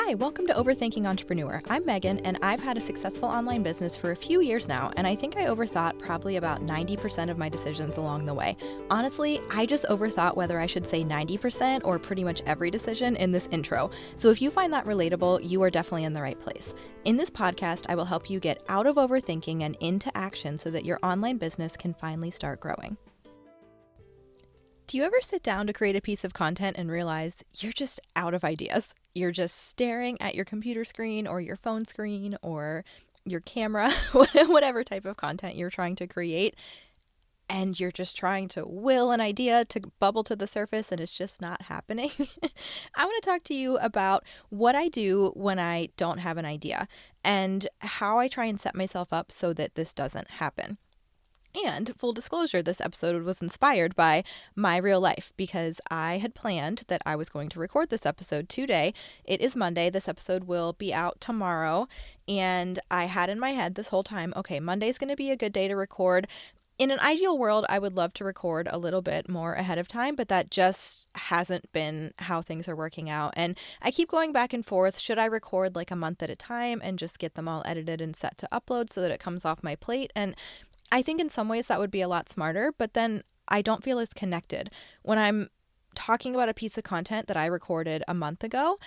Hi, welcome to Overthinking Entrepreneur. I'm Megan, and I've had a successful online business for a few years now, and I think I overthought probably about 90% of my decisions along the way. Honestly, I just overthought whether I should say 90% or pretty much every decision in this intro. So if you find that relatable, you are definitely in the right place. In this podcast, I will help you get out of overthinking and into action so that your online business can finally start growing. Do you ever sit down to create a piece of content and realize you're just out of ideas? You're just staring at your computer screen or your phone screen or your camera, whatever type of content you're trying to create, and you're just trying to will an idea to bubble to the surface and it's just not happening. I want to talk to you about what I do when I don't have an idea and how I try and set myself up so that this doesn't happen. And full disclosure, this episode was inspired by my real life because I had planned that I was going to record this episode today. It is Monday. This episode will be out tomorrow. And I had in my head this whole time, okay, Monday's going to be a good day to record. In an ideal world, I would love to record a little bit more ahead of time, but that just hasn't been how things are working out. And I keep going back and forth. Should I record like a month at a time and just get them all edited and set to upload so that it comes off my plate? And I think in some ways that would be a lot smarter, but then I don't feel as connected. When I'm talking about a piece of content that I recorded a month ago,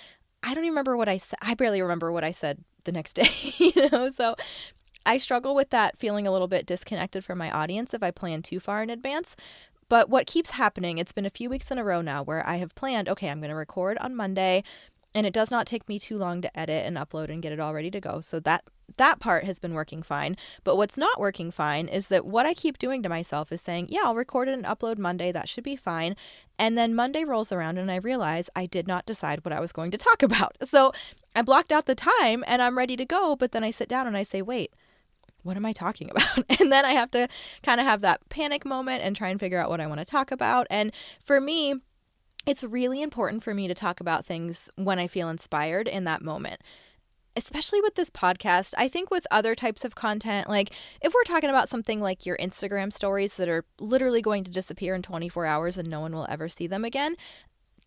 I don't even remember what I said. I barely remember what I said the next day, So I struggle with that feeling a little bit disconnected from my audience if I plan too far in advance. But what keeps happening, it's been a few weeks in a row now where I have planned, okay, I'm going to record on Monday, and it does not take me too long to edit and upload and get it all ready to go. So that part has been working fine. But what's not working fine is that what I keep doing to myself is saying, yeah, I'll record it and upload Monday. That should be fine. And then Monday rolls around and I realize I did not decide what I was going to talk about. So I blocked out the time and I'm ready to go. But then I sit down and I say, wait, what am I talking about? And then I have to kind of have that panic moment and try and figure out what I want to talk about. And for me, it's really important for me to talk about things when I feel inspired in that moment, especially with this podcast. I think with other types of content, like if we're talking about something like your Instagram stories that are literally going to disappear in 24 hours and no one will ever see them again,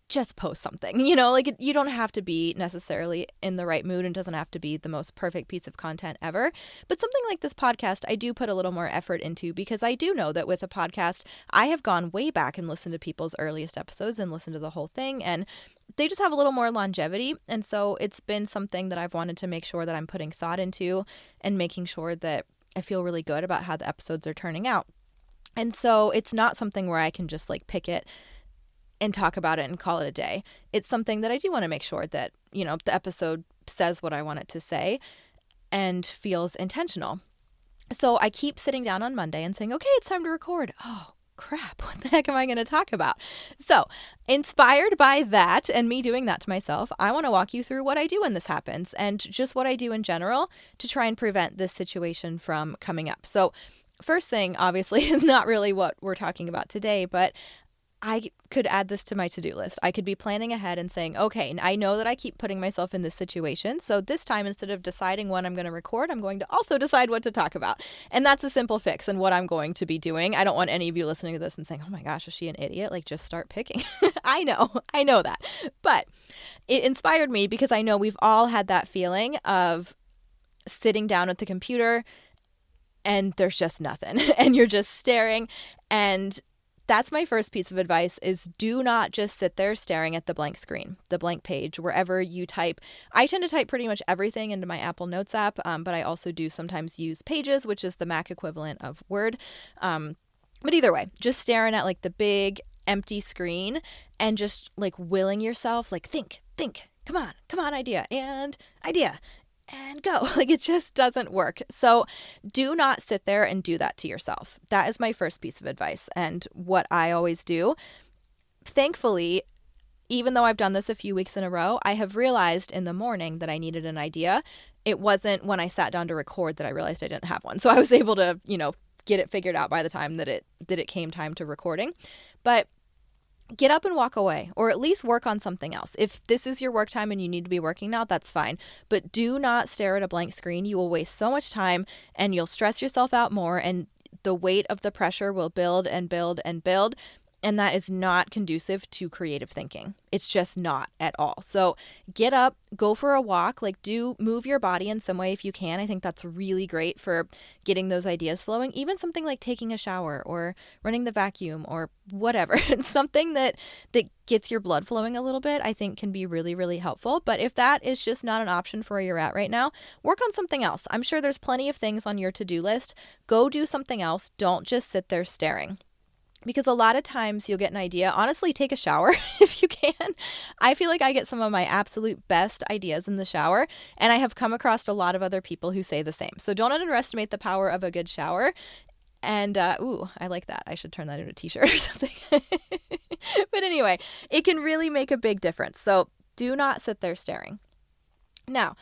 just post something, like you don't have to be necessarily in the right mood and doesn't have to be the most perfect piece of content ever. But something like this podcast, I do put a little more effort into because I do know that with a podcast, I have gone way back and listened to people's earliest episodes and listened to the whole thing. And they just have a little more longevity. And so it's been something that I've wanted to make sure that I'm putting thought into and making sure that I feel really good about how the episodes are turning out. And so it's not something where I can just like pick it and talk about it and call it a day. It's something that I do want to make sure that, the episode says what I want it to say and feels intentional. So I keep sitting down on Monday and saying, okay, it's time to record. Oh, crap. What the heck am I going to talk about? So inspired by that and me doing that to myself, I want to walk you through what I do when this happens and just what I do in general to try and prevent this situation from coming up. So first thing, obviously, is not really what we're talking about today, but I could add this to my to-do list. I could be planning ahead and saying, okay, I know that I keep putting myself in this situation. So this time, instead of deciding when I'm going to record, I'm going to also decide what to talk about. And that's a simple fix and what I'm going to be doing. I don't want any of you listening to this and saying, oh my gosh, is she an idiot? Like, just start picking. I know that. But it inspired me because I know we've all had that feeling of sitting down at the computer and there's just nothing and you're just staring. And that's my first piece of advice is do not just sit there staring at the blank screen, the blank page, wherever you type. I tend to type pretty much everything into my Apple Notes app, but I also do sometimes use Pages, which is the Mac equivalent of Word. But either way, just staring at like the big empty screen and just like willing yourself, like think, come on, idea and go. Like it just doesn't work. So do not sit there and do that to yourself. That is my first piece of advice and what I always do. Thankfully, even though I've done this a few weeks in a row, I have realized in the morning that I needed an idea. It wasn't when I sat down to record that I realized I didn't have one. So I was able to, get it figured out by the time that it came time to recording. But get up and walk away, or at least work on something else. If this is your work time and you need to be working now, that's fine. But do not stare at a blank screen. You will waste so much time and you'll stress yourself out more, and the weight of the pressure will build and build and build. And that is not conducive to creative thinking. It's just not at all. So get up, go for a walk, like move your body in some way if you can. I think that's really great for getting those ideas flowing. Even something like taking a shower or running the vacuum or whatever. Something that gets your blood flowing a little bit, I think can be really, really helpful. But if that is just not an option for where you're at right now, work on something else. I'm sure there's plenty of things on your to-do list. Go do something else. Don't just sit there staring. Because a lot of times you'll get an idea. Honestly, take a shower if you can. I feel like I get some of my absolute best ideas in the shower, and I have come across a lot of other people who say the same. So don't underestimate the power of a good shower. And, I like that. I should turn that into a t-shirt or something. But anyway, it can really make a big difference. So do not sit there staring. Now,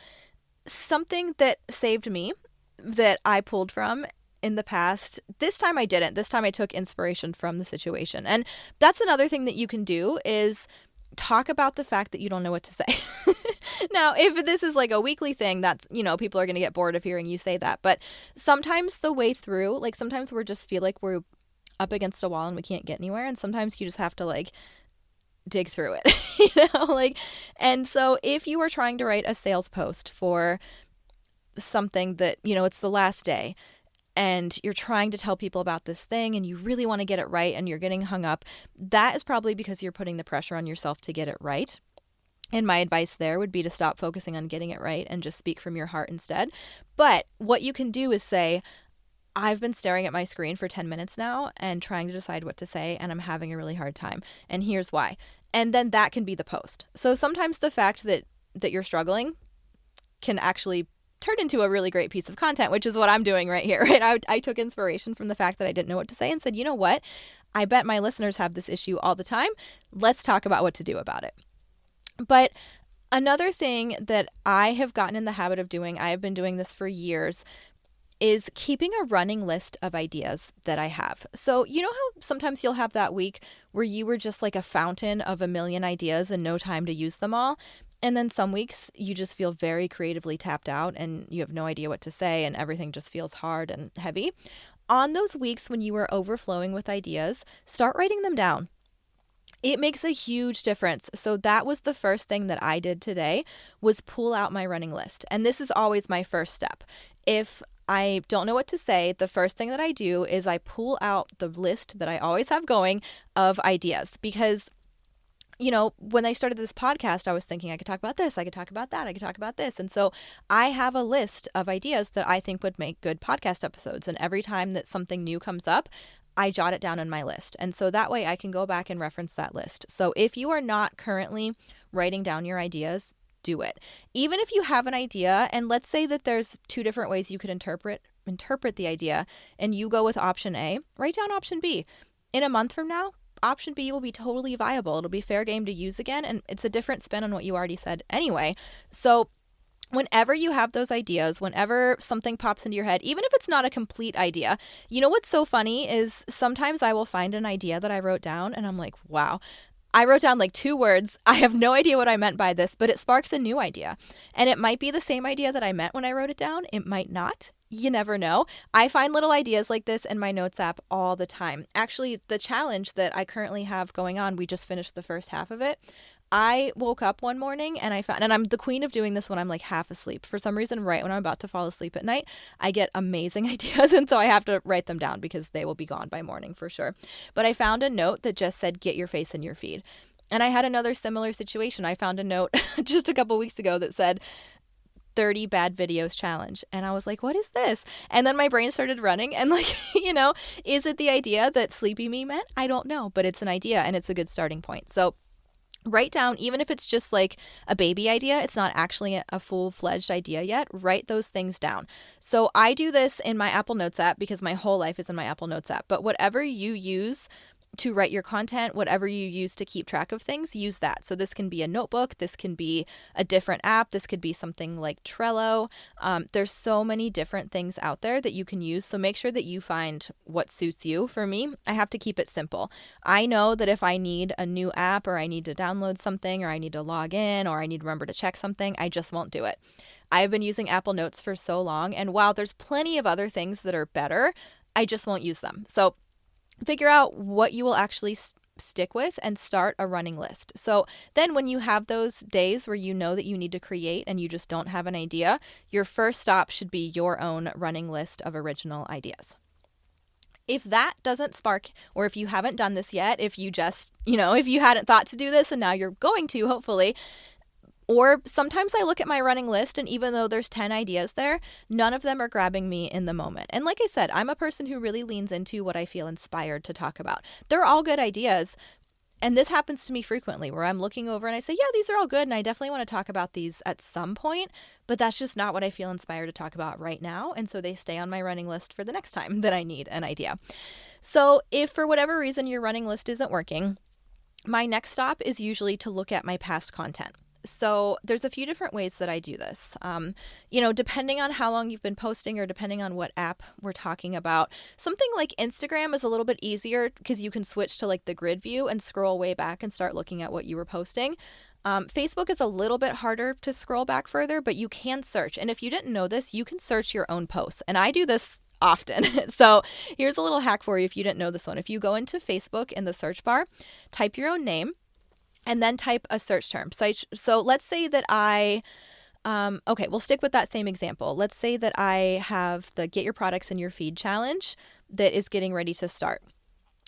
something that saved me that I pulled from in the past, this time I didn't. This time I took inspiration from the situation. And that's another thing that you can do is talk about the fact that you don't know what to say. Now, if this is like a weekly thing, that's, people are going to get bored of hearing you say that. But sometimes the way through, like sometimes we just feel like we're up against a wall and we can't get anywhere. And sometimes you just have to dig through it, and so if you are trying to write a sales post for something that, it's the last day, and you're trying to tell people about this thing and you really want to get it right and you're getting hung up, that is probably because you're putting the pressure on yourself to get it right. And my advice there would be to stop focusing on getting it right and just speak from your heart instead. But what you can do is say, I've been staring at my screen for 10 minutes now and trying to decide what to say, and I'm having a really hard time. And here's why. And then that can be the post. So sometimes the fact that you're struggling can actually turn into a really great piece of content, which is what I'm doing right here. Right? I took inspiration from the fact that I didn't know what to say and said, you know what? I bet my listeners have this issue all the time. Let's talk about what to do about it. But another thing that I have gotten in the habit of doing, I have been doing this for years, is keeping a running list of ideas that I have. So you know how sometimes you'll have that week where you were just like a fountain of a million ideas and no time to use them all? And then some weeks you just feel very creatively tapped out and you have no idea what to say and everything just feels hard and heavy. On those weeks when you are overflowing with ideas, start writing them down. It makes a huge difference. So that was the first thing that I did today, was pull out my running list. And this is always my first step. If I don't know what to say, the first thing that I do is I pull out the list that I always have going of ideas, because when I started this podcast, I was thinking I could talk about this, I could talk about that, I could talk about this. And so I have a list of ideas that I think would make good podcast episodes. And every time that something new comes up, I jot it down in my list. And so that way I can go back and reference that list. So if you are not currently writing down your ideas, do it. Even if you have an idea, and let's say that there's two different ways you could interpret the idea, and you go with option A, write down option B. In a month from now, option B will be totally viable. It'll be fair game to use again, and it's a different spin on what you already said anyway. So whenever you have those ideas, whenever something pops into your head, even if it's not a complete idea, what's so funny is sometimes I will find an idea that I wrote down and I'm like, wow, I wrote down 2 words. I have no idea what I meant by this, but it sparks a new idea. And it might be the same idea that I meant when I wrote it down. It might not. You never know. I find little ideas like this in my notes app all the time. Actually, the challenge that I currently have going on, we just finished the first half of it. I woke up one morning and I found, and I'm the queen of doing this when I'm half asleep. For some reason, right when I'm about to fall asleep at night, I get amazing ideas. And so I have to write them down because they will be gone by morning for sure. But I found a note that just said, get your face in your feed. And I had another similar situation. I found a note just a couple weeks ago that said, 30 bad videos challenge. And I was like, what is this? And then my brain started running and is it the idea that Sleepy Me meant? I don't know, but it's an idea and it's a good starting point. So write down, even if it's just a baby idea, it's not actually a full-fledged idea yet, write those things down. So I do this in my Apple Notes app because my whole life is in my Apple Notes app. But whatever you use to write your content, whatever you use to keep track of things, use that. So this can be a notebook, this can be a different app, this could be something like Trello. There's so many different things out there that you can use. So make sure that you find what suits you. For me, I have to keep it simple. I know that if I need a new app or I need to download something or I need to log in or I need to remember to check something, I just won't do it. I've been using Apple Notes for so long, and while there's plenty of other things that are better, I just won't use them. So figure out what you will actually stick with and start a running list. So then when you have those days where you know that you need to create and you just don't have an idea, your first stop should be your own running list of original ideas. If that doesn't spark, or if you haven't done this yet, if you just, if you hadn't thought to do this and now you're going to, hopefully, or sometimes I look at my running list and even though there's 10 ideas there, none of them are grabbing me in the moment. And like I said, I'm a person who really leans into what I feel inspired to talk about. They're all good ideas. And this happens to me frequently where I'm looking over and I say, yeah, these are all good. And I definitely want to talk about these at some point, but that's just not what I feel inspired to talk about right now. And so they stay on my running list for the next time that I need an idea. So if for whatever reason your running list isn't working, my next stop is usually to look at my past content. So there's a few different ways that I do this. Depending on how long you've been posting or depending on what app we're talking about, something like Instagram is a little bit easier because you can switch to like the grid view and scroll way back and start looking at what you were posting. Facebook is a little bit harder to scroll back further, but you can search. And if you didn't know this, you can search your own posts. And I do this often. So here's a little hack for you if you didn't know this one. If you go into Facebook in the search bar, type your own name, and then type a search term. So let's say that we'll stick with that same example. Let's say that I have the Get Your Products in Your Feed challenge that is getting ready to start.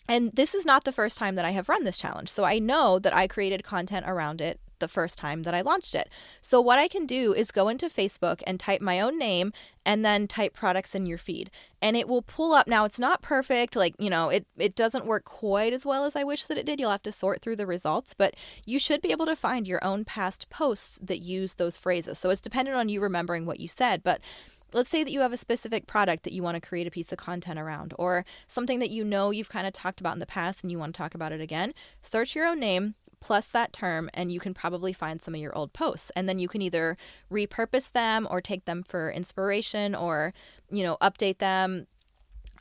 And this is not the first time that I have run this challenge. So I know that I created content around it the first time that I launched it. So what I can do is go into Facebook and type my own name and then type products in your feed. And it will pull up. Now it's not perfect. It doesn't work quite as well as I wish that it did. You'll have to sort through the results, but you should be able to find your own past posts that use those phrases. So it's dependent on you remembering what you said, but let's say that you have a specific product that you want to create a piece of content around, or something that you've kind of talked about in the past and you want to talk about it again. Search your own name plus that term, and you can probably find some of your old posts. And then you can either repurpose them or take them for inspiration or, update them,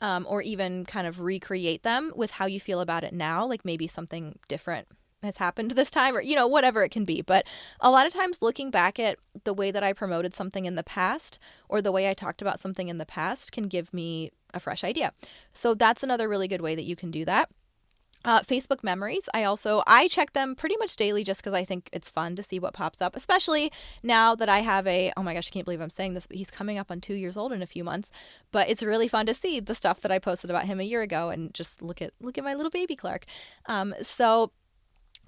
or even kind of recreate them with how you feel about it now. Like maybe something different has happened this time or, whatever it can be. But a lot of times looking back at the way that I promoted something in the past or the way I talked about something in the past can give me a fresh idea. So that's another really good way that you can do that. Facebook memories. I check them pretty much daily just because I think it's fun to see what pops up, especially now that I have oh my gosh, I can't believe I'm saying this, but he's coming up on 2 years old in a few months. But it's really fun to see the stuff that I posted about him a year ago and just look at my little baby Clark. So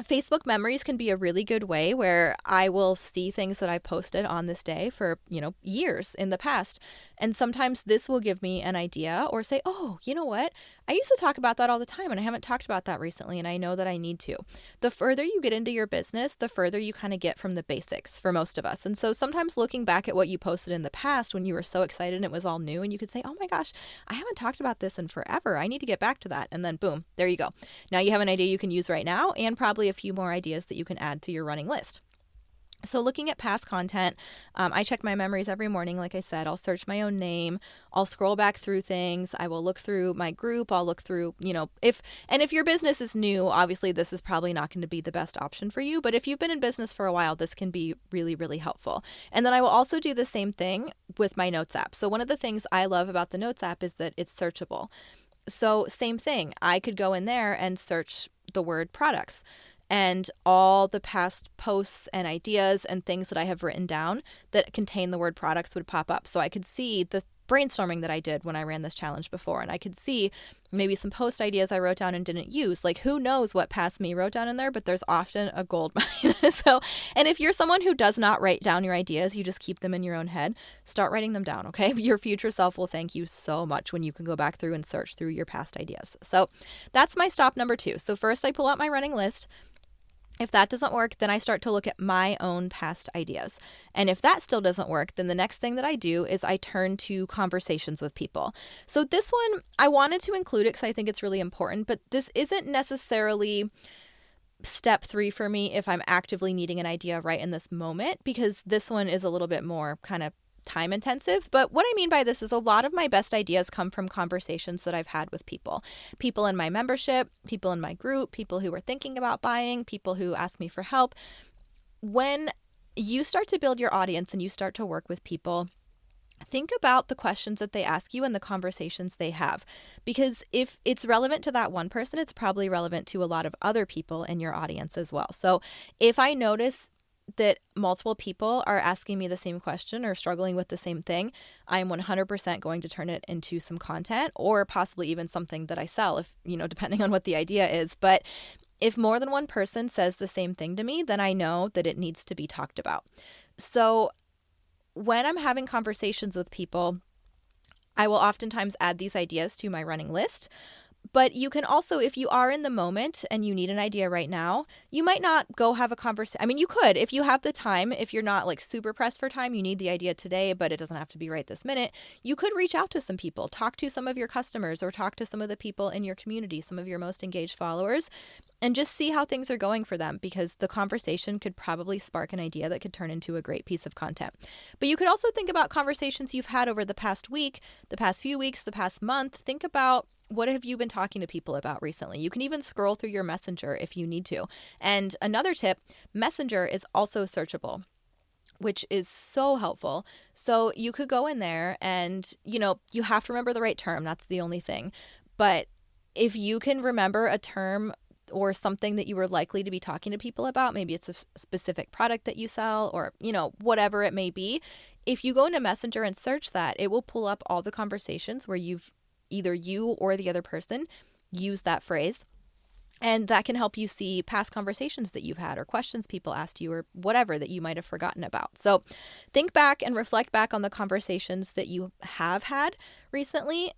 Facebook memories can be a really good way where I will see things that I posted on this day for, years in the past. And sometimes this will give me an idea or say, oh, you know what? I used to talk about that all the time and I haven't talked about that recently and I know that I need to. The further you get into your business, the further you kind of get from the basics for most of us. And so sometimes looking back at what you posted in the past when you were so excited and it was all new and you could say, oh my gosh, I haven't talked about this in forever. I need to get back to that. And then boom, there you go. Now you have an idea you can use right now and probably a few more ideas that you can add to your running list. So looking at past content, I check my memories every morning. Like I said, I'll search my own name. I'll scroll back through things. I will look through my group. I'll look through, if your business is new, obviously this is probably not going to be the best option for you. But if you've been in business for a while, this can be really, really helpful. And then I will also do the same thing with my Notes app. So one of the things I love about the Notes app is that it's searchable. So same thing. I could go in there and search the word products. And all the past posts and ideas and things that I have written down that contain the word products would pop up. So I could see the brainstorming that I did when I ran this challenge before. And I could see maybe some post ideas I wrote down and didn't use. Like who knows what past me wrote down in there, but there's often a gold mine. And if you're someone who does not write down your ideas, you just keep them in your own head, start writing them down, okay? Your future self will thank you so much when you can go back through and search through your past ideas. So that's my stop number 2. So first I pull out my running list. If that doesn't work, then I start to look at my own past ideas. And if that still doesn't work, then the next thing that I do is I turn to conversations with people. So this one, I wanted to include it because I think it's really important, but this isn't necessarily step 3 for me if I'm actively needing an idea right in this moment, because this one is a little bit more kind of time intensive. But what I mean by this is a lot of my best ideas come from conversations that I've had with people in my membership, people in my group, people who are thinking about buying, people who ask me for help. When you start to build your audience and you start to work with people, think about the questions that they ask you and the conversations they have. Because if it's relevant to that one person, it's probably relevant to a lot of other people in your audience as well. So if I notice that multiple people are asking me the same question or struggling with the same thing, I'm 100% going to turn it into some content, or possibly even something that I sell, if, depending on what the idea is. But if more than one person says the same thing to me, then I know that it needs to be talked about. So when I'm having conversations with people, I will oftentimes add these ideas to my running list. But you can also, if you are in the moment and you need an idea right now, you might not go have a conversation. I mean, you could, if you have the time, if you're not like super pressed for time, you need the idea today, but it doesn't have to be right this minute. You could reach out to some people, talk to some of your customers, or talk to some of the people in your community, some of your most engaged followers, and just see how things are going for them, because the conversation could probably spark an idea that could turn into a great piece of content. But you could also think about conversations you've had over the past week, the past few weeks, the past month. Think about, what have you been talking to people about recently? You can even scroll through your Messenger if you need to. And another tip, Messenger is also searchable, which is so helpful. So you could go in there and, you have to remember the right term. That's the only thing. But if you can remember a term or something that you were likely to be talking to people about, maybe it's a specific product that you sell, or, whatever it may be. If you go into Messenger and search that, it will pull up all the conversations where either you or the other person use that phrase. And that can help you see past conversations that you've had, or questions people asked you, or whatever that you might have forgotten about. So think back and reflect back on the conversations that you have had recently,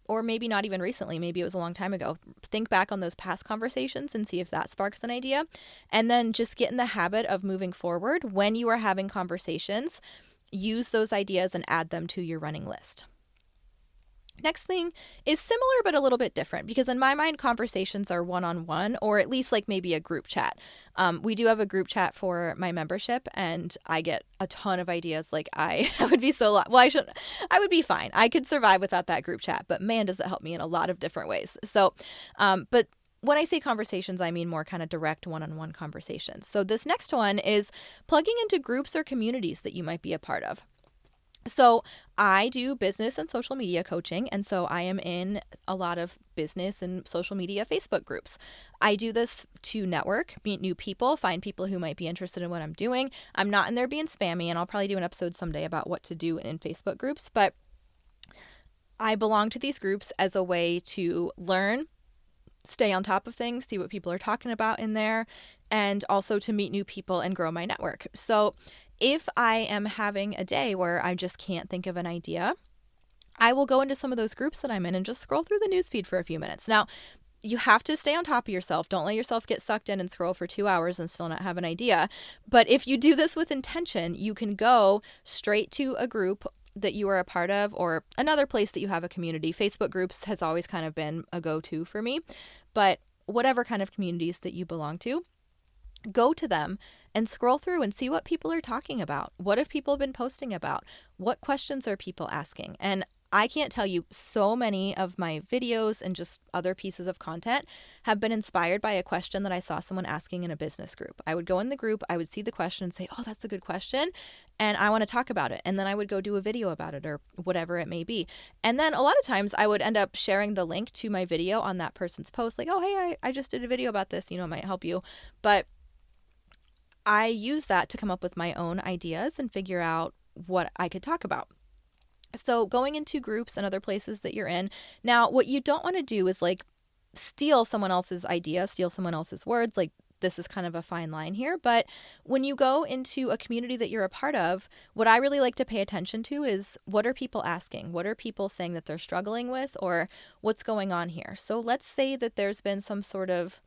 or maybe not even recently, maybe it was a long time ago. Think back on those past conversations and see if that sparks an idea. And then just get in the habit of moving forward. When you are having conversations, use those ideas and add them to your running list. Next thing is similar but a little bit different, because in my mind, conversations are one-on-one, or at least like maybe a group chat. We do have a group chat for my membership, and I get a ton of ideas. Like I would be I would be fine. I could survive without that group chat, but man, does it help me in a lot of different ways. So, but when I say conversations, I mean more kind of direct one-on-one conversations. So this next one is plugging into groups or communities that you might be a part of. So I do business and social media coaching, and so I am in a lot of business and social media Facebook groups. I do this to network, meet new people, find people who might be interested in what I'm doing. I'm not in there being spammy, and I'll probably do an episode someday about what to do in Facebook groups, but I belong to these groups as a way to learn, stay on top of things, see what people are talking about in there, and also to meet new people and grow my network. So if I am having a day where I just can't think of an idea, I will go into some of those groups that I'm in and just scroll through the newsfeed for a few minutes. Now, you have to stay on top of yourself. Don't let yourself get sucked in and scroll for 2 hours and still not have an idea. But if you do this with intention, you can go straight to a group that you are a part of, or another place that you have a community. Facebook groups has always kind of been a go-to for me, but whatever kind of communities that you belong to, go to them and scroll through and see what people are talking about. What have people been posting about? What questions are people asking? And I can't tell you, so many of my videos and just other pieces of content have been inspired by a question that I saw someone asking in a business group. I would go in the group, I would see the question and say, oh, that's a good question, and I want to talk about it. And then I would go do a video about it, or whatever it may be. And then a lot of times I would end up sharing the link to my video on that person's post, like, oh, hey, I just did a video about this, it might help you. But I use that to come up with my own ideas and figure out what I could talk about. So going into groups and other places that you're in. Now, what you don't want to do is like steal someone else's idea, steal someone else's words. Like, this is kind of a fine line here. But when you go into a community that you're a part of, what I really like to pay attention to is, what are people asking? What are people saying that they're struggling with, or what's going on here? So let's say that there's been some sort of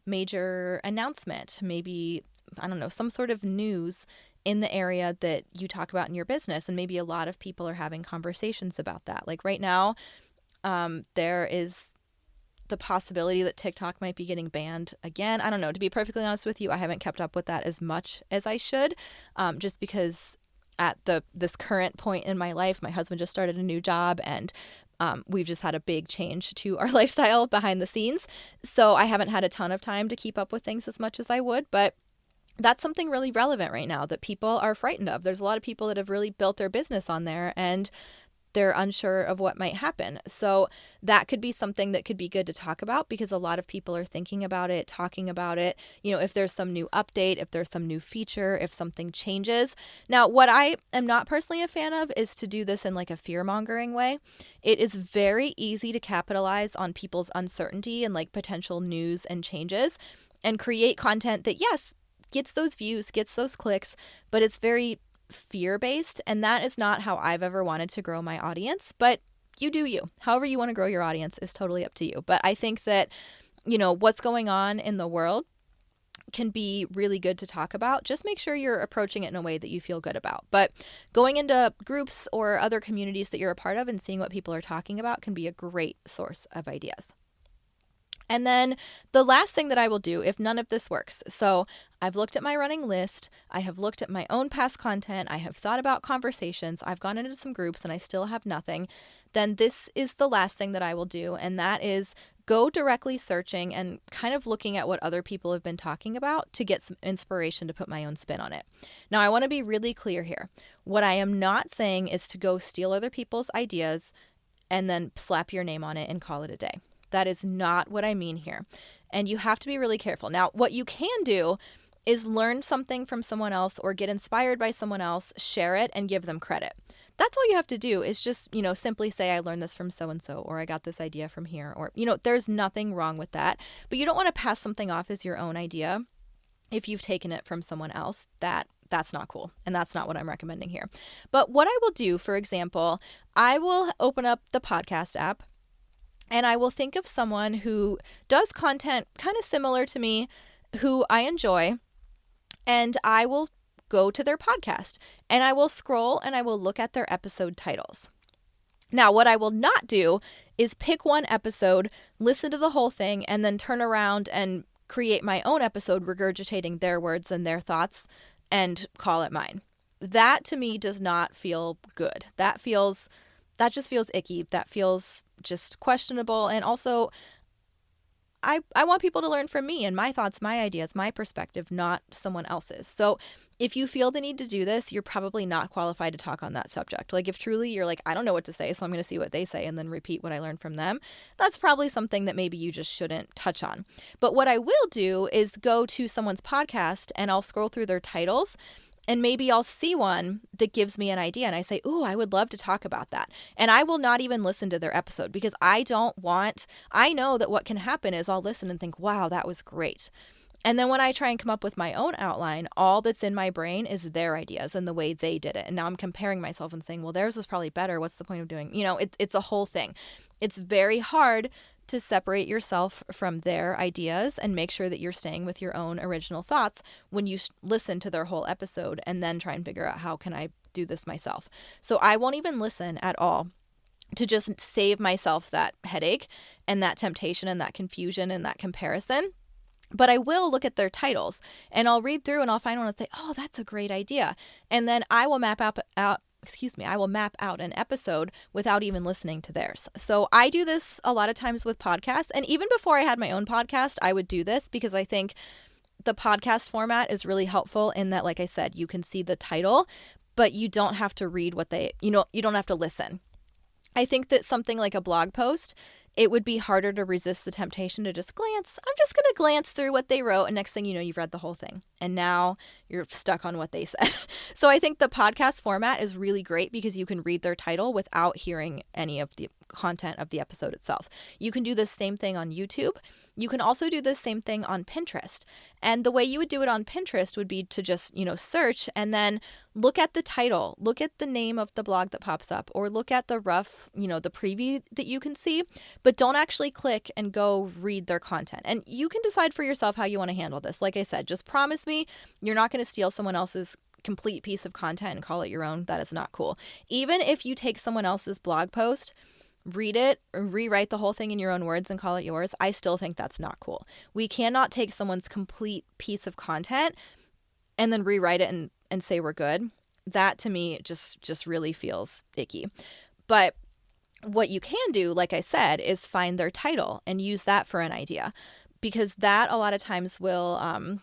major announcement, maybe, I don't know, some sort of news in the area that you talk about in your business. And maybe a lot of people are having conversations about that. Like right now, there is the possibility that TikTok might be getting banned again. I don't know. To be perfectly honest with you, I haven't kept up with that as much as I should, just because at this current point in my life, my husband just started a new job, and we've just had a big change to our lifestyle behind the scenes. So I haven't had a ton of time to keep up with things as much as I would, but that's something really relevant right now that people are frightened of. There's a lot of people that have really built their business on there, and they're unsure of what might happen. So that could be something that could be good to talk about, because a lot of people are thinking about it, talking about it. If there's some new update, if there's some new feature, if something changes. Now, what I am not personally a fan of is to do this in like a fear-mongering way. It is very easy to capitalize on people's uncertainty and like potential news and changes and create content that, yes, gets those views, gets those clicks, but it's very fear-based, and that is not how I've ever wanted to grow my audience. But you do you. However you want to grow your audience is totally up to you. But I think that, what's going on in the world can be really good to talk about. Just make sure you're approaching it in a way that you feel good about. But going into groups or other communities that you're a part of and seeing what people are talking about can be a great source of ideas. And then the last thing that I will do if none of this works. So I've looked at my running list. I have looked at my own past content. I have thought about conversations. I've gone into some groups and I still have nothing. Then this is the last thing that I will do. And that is go directly searching and kind of looking at what other people have been talking about to get some inspiration to put my own spin on it. Now, I want to be really clear here. What I am not saying is to go steal other people's ideas and then slap your name on it and call it a day. That is not what I mean here. And you have to be really careful. Now, what you can do is learn something from someone else or get inspired by someone else, share it, and give them credit. That's all you have to do is just, simply say, I learned this from so-and-so, or I got this idea from here, or, there's nothing wrong with that. But you don't want to pass something off as your own idea if you've taken it from someone else. That's not cool. And that's not what I'm recommending here. But what I will do, for example, I will open up the podcast app, and I will think of someone who does content kind of similar to me, who I enjoy, and I will go to their podcast and I will scroll and I will look at their episode titles. Now, what I will not do is pick one episode, listen to the whole thing, and then turn around and create my own episode regurgitating their words and their thoughts and call it mine. That to me does not feel good. That just feels icky. That feels just questionable. And also, I want people to learn from me and my thoughts, my ideas, my perspective, not someone else's. So if you feel the need to do this, you're probably not qualified to talk on that subject. Like if truly you're like, I don't know what to say, so I'm going to see what they say and then repeat what I learned from them, that's probably something that maybe you just shouldn't touch on. But what I will do is go to someone's podcast and I'll scroll through their titles. And maybe I'll see one that gives me an idea and I say, ooh, I would love to talk about that. And I will not even listen to their episode because I know that what can happen is I'll listen and think, wow, that was great. And then when I try and come up with my own outline, all that's in my brain is their ideas and the way they did it. And now I'm comparing myself and saying, well, theirs was probably better. What's the point of doing, it's a whole thing. It's very hard to separate yourself from their ideas and make sure that you're staying with your own original thoughts when you listen to their whole episode and then try and figure out how can I do this myself. So I won't even listen at all to just save myself that headache and that temptation and that confusion and that comparison. But I will look at their titles and I'll read through and I'll find one and say, oh, that's a great idea. And then I will map out an episode without even listening to theirs. So I do this a lot of times with podcasts. And even before I had my own podcast, I would do this because I think the podcast format is really helpful in that, like I said, you can see the title, but you don't have to read you don't have to listen. I think that something like a blog post, it would be harder to resist the temptation to just glance. I'm just going to glance through what they wrote. And next thing you know, you've read the whole thing. And now you're stuck on what they said. So I think the podcast format is really great because you can read their title without hearing any of the content of the episode itself. You can do the same thing on YouTube. You can also do the same thing on Pinterest. And the way you would do it on Pinterest would be to just, search and then look at the title, look at the name of the blog that pops up, or look at the rough, the preview that you can see, but don't actually click and go read their content. And you can decide for yourself how you want to handle this. Like I said, just promise me you're not going to steal someone else's complete piece of content and call it your own. That is not cool. Even if you take someone else's blog post, read it, rewrite the whole thing in your own words and call it yours, I still think that's not cool. We cannot take someone's complete piece of content and then rewrite it and say we're good. That to me just really feels icky. But what you can do, like I said, is find their title and use that for an idea, because that a lot of times will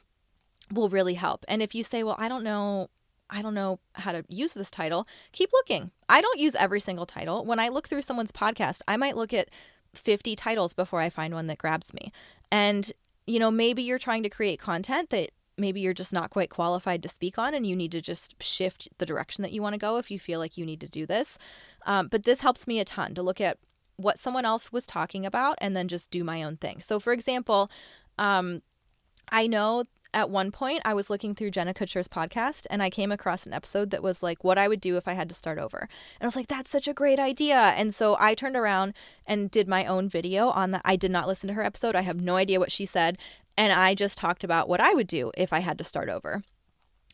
will really help. And if you say, well, I don't know how to use this title, keep looking. I don't use every single title. When I look through someone's podcast, I might look at 50 titles before I find one that grabs me. And, maybe you're trying to create content that maybe you're just not quite qualified to speak on, and you need to just shift the direction that you want to go if you feel like you need to do this. But this helps me a ton to look at what someone else was talking about and then just do my own thing. So for example, I know at one point I was looking through Jenna Kutcher's podcast and I came across an episode that was like what I would do if I had to start over. And I was like, that's such a great idea. And so I turned around and did my own video on that. I did not listen to her episode. I have no idea what she said. And I just talked about what I would do if I had to start over.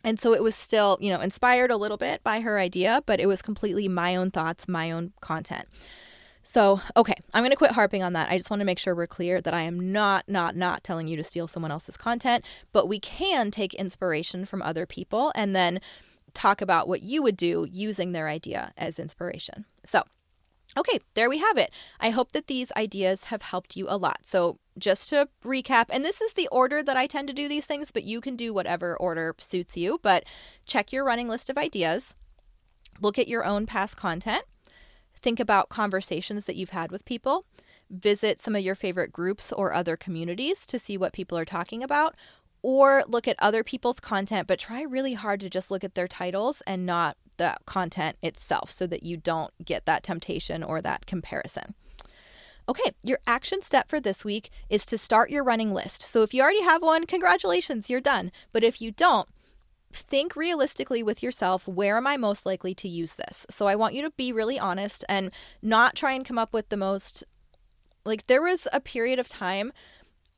And so it was still, inspired a little bit by her idea, but it was completely my own thoughts, my own content. So, okay, I'm going to quit harping on that. I just want to make sure we're clear that I am not telling you to steal someone else's content, but we can take inspiration from other people and then talk about what you would do using their idea as inspiration. So, okay, there we have it. I hope that these ideas have helped you a lot. So just to recap, and this is the order that I tend to do these things, but you can do whatever order suits you, but check your running list of ideas, look at your own past content, think about conversations that you've had with people, visit some of your favorite groups or other communities to see what people are talking about, or look at other people's content, but try really hard to just look at their titles and not the content itself so that you don't get that temptation or that comparison. Okay, your action step for this week is to start your running list. So if you already have one, congratulations, you're done. But if you don't, think realistically with yourself, where am I most likely to use this? So I want you to be really honest and not try and come up with the most, there was a period of time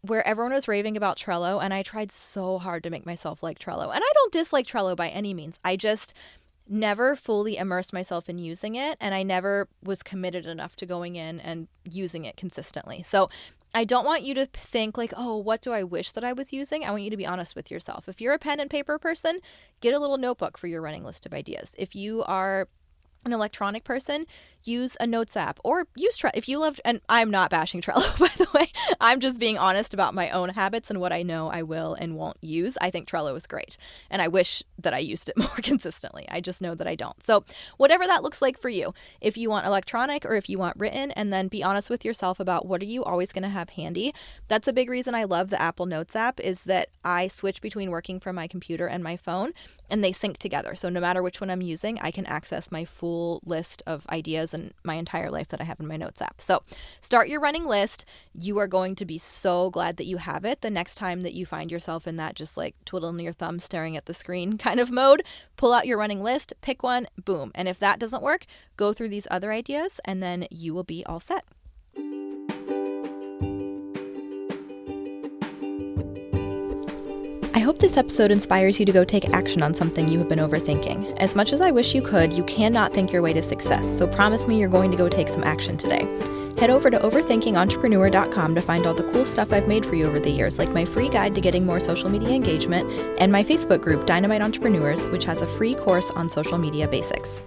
where everyone was raving about Trello and I tried so hard to make myself like Trello. And I don't dislike Trello by any means. I just never fully immersed myself in using it, and I never was committed enough to going in and using it consistently. So I don't want you to think oh, what do I wish that I was using? I want you to be honest with yourself. If you're a pen and paper person, get a little notebook for your running list of ideas. If you are an electronic person, use a notes app or use Trello. If you love, and I'm not bashing Trello, by the way, I'm just being honest about my own habits and what I know I will and won't use. I think Trello is great, and I wish that I used it more consistently. I just know that I don't. So whatever that looks like for you, if you want electronic or if you want written, and then be honest with yourself about what are you always going to have handy. That's a big reason I love the Apple Notes app, is that I switch between working from my computer and my phone, and they sync together. So no matter which one I'm using, I can access my full list of ideas and my entire life that I have in my notes app. So start your running list. You are going to be so glad that you have it the next time that you find yourself in that just twiddling your thumb staring at the screen kind of mode. Pull out your running list, pick one, boom. And if that doesn't work, go through these other ideas and then you will be all set. I hope this episode inspires you to go take action on something you have been overthinking. As much as I wish you could, you cannot think your way to success, so promise me you're going to go take some action today. Head over to overthinkingentrepreneur.com to find all the cool stuff I've made for you over the years, like my free guide to getting more social media engagement and my Facebook group, Dynamite Entrepreneurs, which has a free course on social media basics.